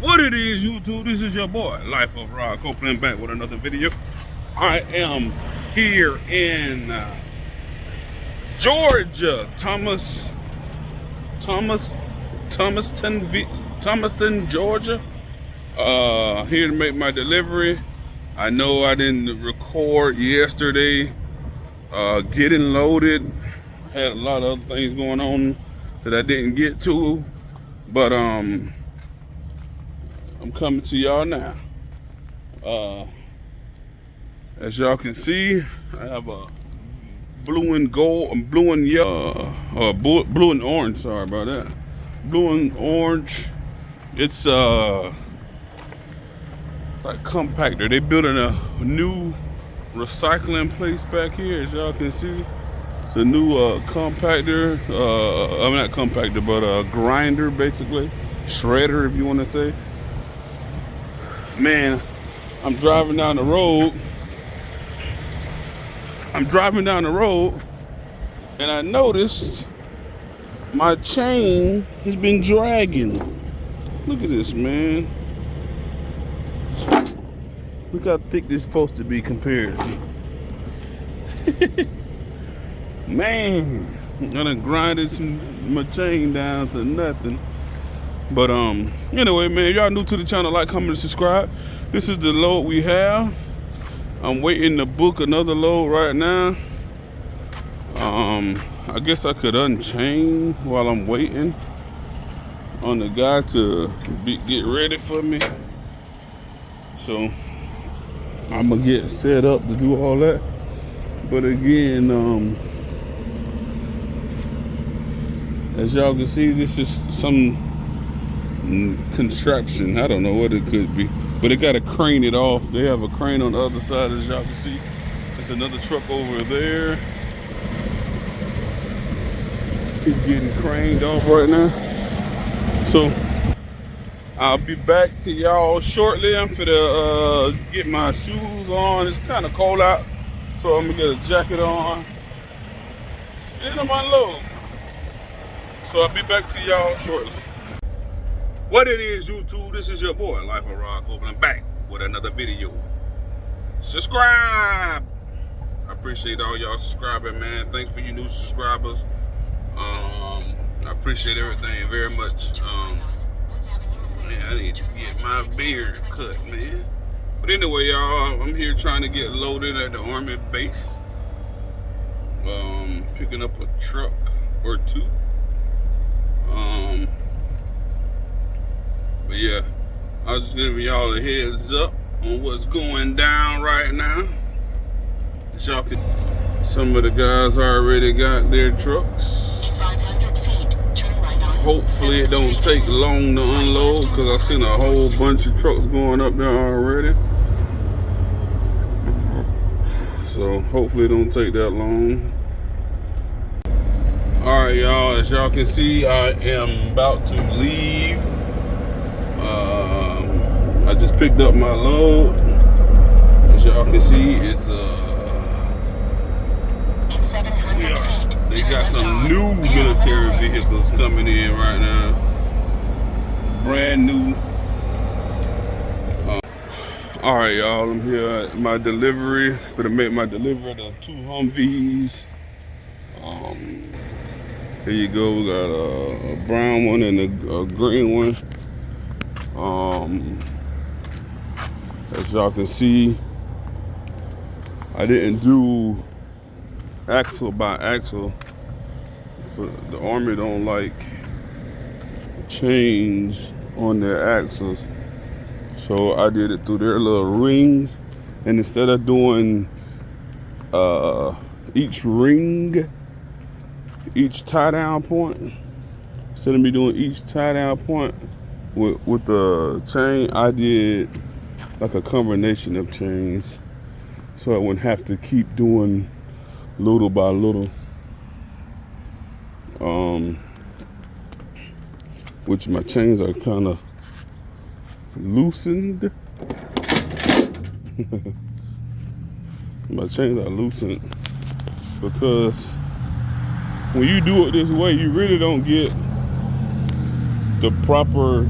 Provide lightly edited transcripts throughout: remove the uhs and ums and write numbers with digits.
What it is, YouTube? This is your boy, Life of Rod Copeland, back with another video. I am here in Georgia, Thomaston, Georgia. Here to make my delivery. I know I didn't record yesterday. Getting loaded. Had a lot of other things going on that I didn't get to, but I'm coming to y'all now. As y'all can see, I have a blue and yellow, blue and orange. Sorry about that. Blue and orange. It's like compactor. They building a new recycling place back here. As y'all can see, it's a new compactor. I'm not compactor, but a grinder, basically, shredder, if you want to say. Man, I'm driving down the road. And I noticed my chain has been dragging. Look at this, man. Look how thick this is supposed to be compared. Man, I done grinded my chain down to nothing. But anyway, man, if y'all new to the channel, like, comment, and subscribe. This is the load we have. I'm waiting to book another load right now. I guess I could unchain while I'm waiting on the guy to get ready for me. So I'm gonna get set up to do all that. But again, as y'all can see, this is some contraption. I don't know what it could be, but it got to crane it off. They have a crane on the other side, as y'all can see. There's another truck over there. He's getting craned off right now. So I'll be back to y'all shortly. I'm finna get my shoes on. It's kind of cold out, so I'm gonna get a jacket on and I'm unload. So I'll be back to y'all shortly. What it is, YouTube? This is your boy, Life of Rod Copeland, back with another video. Subscribe! I appreciate all y'all subscribing, man. Thanks for you new subscribers. I appreciate everything very much. Man, I need to get my beard cut, man. But anyway, y'all, I'm here trying to get loaded at the Army base. Picking up a truck or two. But yeah, I was just giving y'all a heads up on what's going down right now. As y'all can, some of the guys already got their trucks. 500 feet, turn right on. Hopefully it don't take long to unload, because I've seen a whole bunch of trucks going up there already. So hopefully it don't take that long. Alright, y'all, as y'all can see, I am about to leave. I just picked up my load. As y'all can see, it's 700 feet. They got some new military vehicles coming in right now. Brand new. Alright, y'all, I'm here at my delivery. Gonna make my delivery to 2 Humvees. Here you go. We got a brown one and a green one. As y'all can see, I didn't do axle by axle. For the Army don't like chains on their axles, so I did it through their little rings. And instead of doing each ring, each tie down point, instead of me doing each tie down point with the chain, I did like a combination of chains, so I wouldn't have to keep doing little by little. Which my chains are kind of loosened. My chains are loosened because when you do it this way, you really don't get the proper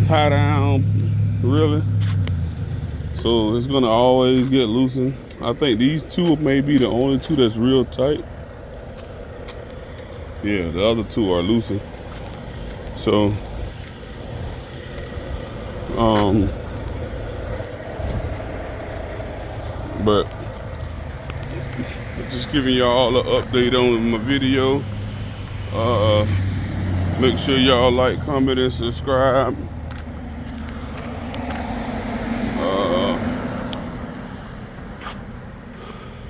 tie down, really. So it's gonna always get loosened. I think these two may be the only two that's real tight. Yeah, the other two are loosened. So, but just giving y'all an update on my video. Make sure y'all like, comment, and subscribe.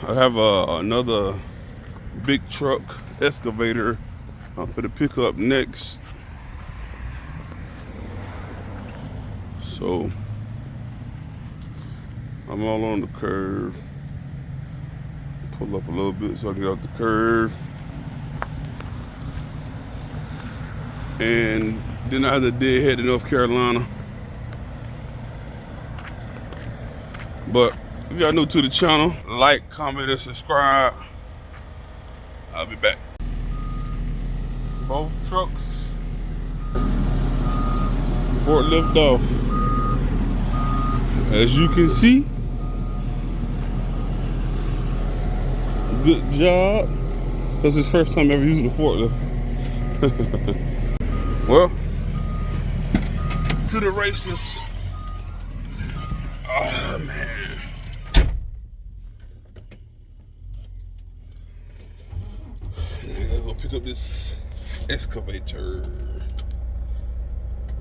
I have another big truck excavator for the pickup next. So I'm all on the curve. Pull up a little bit so I can get off the curve. And then I had a dead head to North Carolina. But if y'all new to the channel, like, comment, and subscribe. I'll be back. Both trucks forklift off. As you can see, good job. That's his first time ever using a forklift. Well, to the races. Oh man. I gotta go pick up this excavator.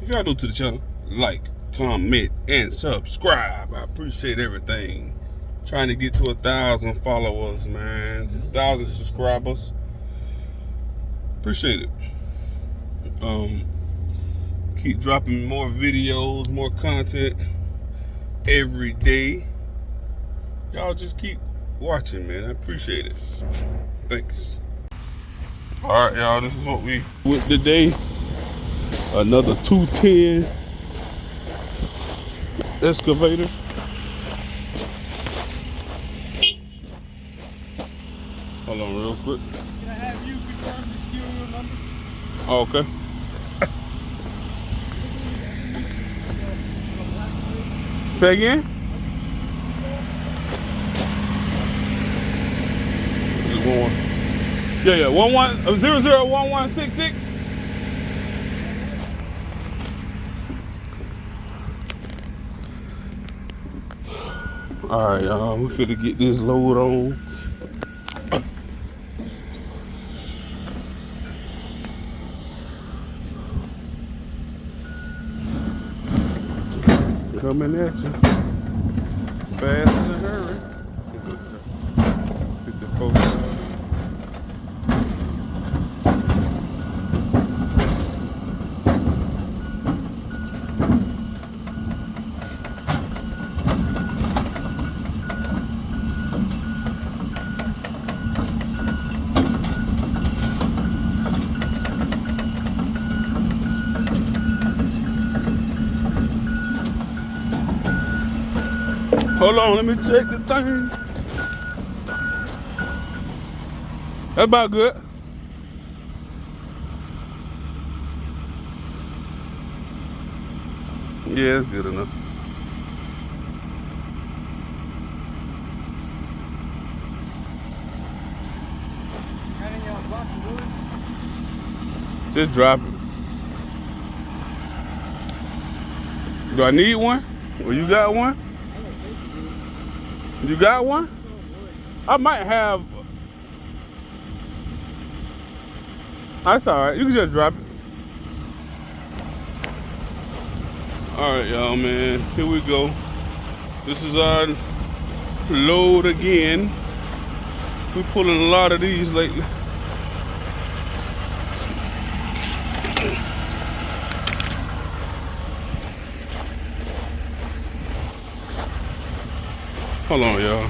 If y'all new to the channel, like, comment, and subscribe. I appreciate everything. Trying to get to 1,000 followers, man. 1,000 subscribers. Appreciate it. Keep dropping more videos, more content every day. Y'all just keep watching, man. I appreciate it. Thanks. All right, y'all. This is what we with today. Another 210 excavator. Hold on real quick. Can I have you confirm the serial number? Oh, okay. Say again? Yeah, 001166. All right, y'all. We finna get this load on. Coming at you. Fast in a hurry. 54. Hold on, let me check the thing. That's about good. Yeah, it's good enough. Just drop it. Do I need one? Well, you got one? You got one? I might have. That's all right. You can just drop it. All right, y'all, man. Here we go. This is our load again. We're pulling a lot of these lately. Hold on, y'all.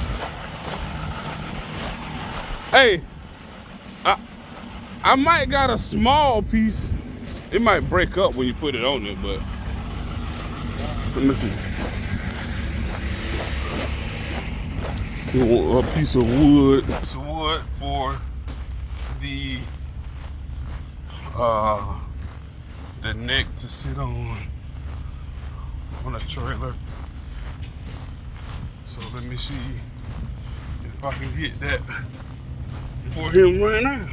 Hey, I might got a small piece. It might break up when you put it on it, but let me see. A piece of wood. Piece of wood for the the neck to sit on a trailer. So let me see if I can get that for him right now.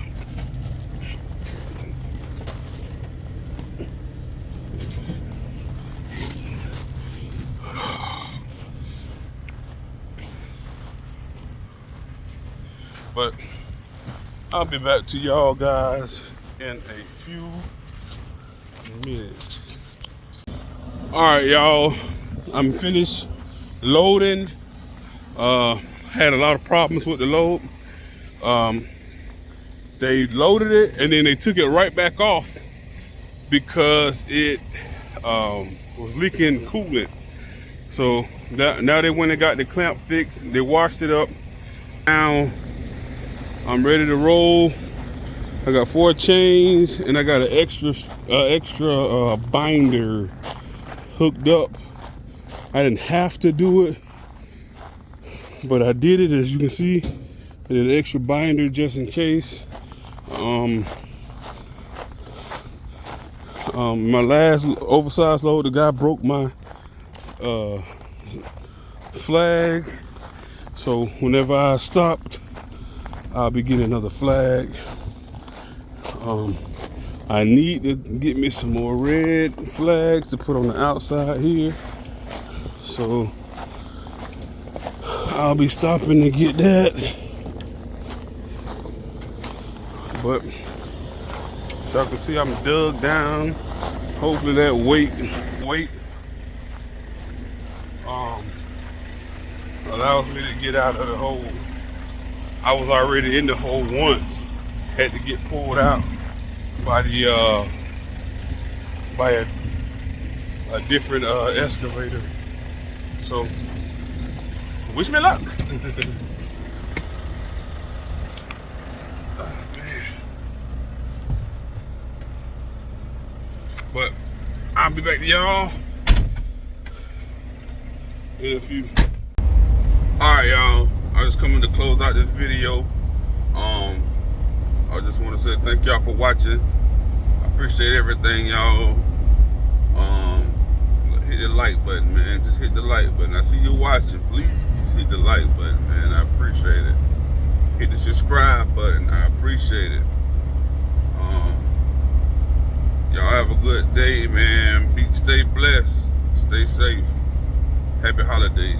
But I'll be back to y'all guys in a few minutes. All right, y'all, I'm finished loading. Had a lot of problems with the load. They loaded it and then they took it right back off because it was leaking coolant. So now they went and got the clamp fixed. They washed it up. Now I'm ready to roll. I got 4 chains and I got an extra binder hooked up. I didn't have to do it, but I did it, as you can see. I did an extra binder just in case. My last oversized load, the guy broke my flag. So whenever I stopped, I'll be getting another flag. I need to get me some more red flags to put on the outside here. So I'll be stopping to get that. But so I can see I'm dug down. Hopefully that weight allows me to get out of the hole. I was already in the hole once. Had to get pulled out by the by a different excavator. So wish me luck. Oh, man. But I'll be back to y'all in a few. Alright, y'all. I just coming to close out this video. I just want to say thank y'all for watching. I appreciate everything, y'all. Hit the like button, man. Just hit the like button. I see you watching. Please hit the like button, man. I appreciate it. Hit the subscribe button. I appreciate it. Y'all have a good day, man. Stay blessed. Stay safe. Happy holidays.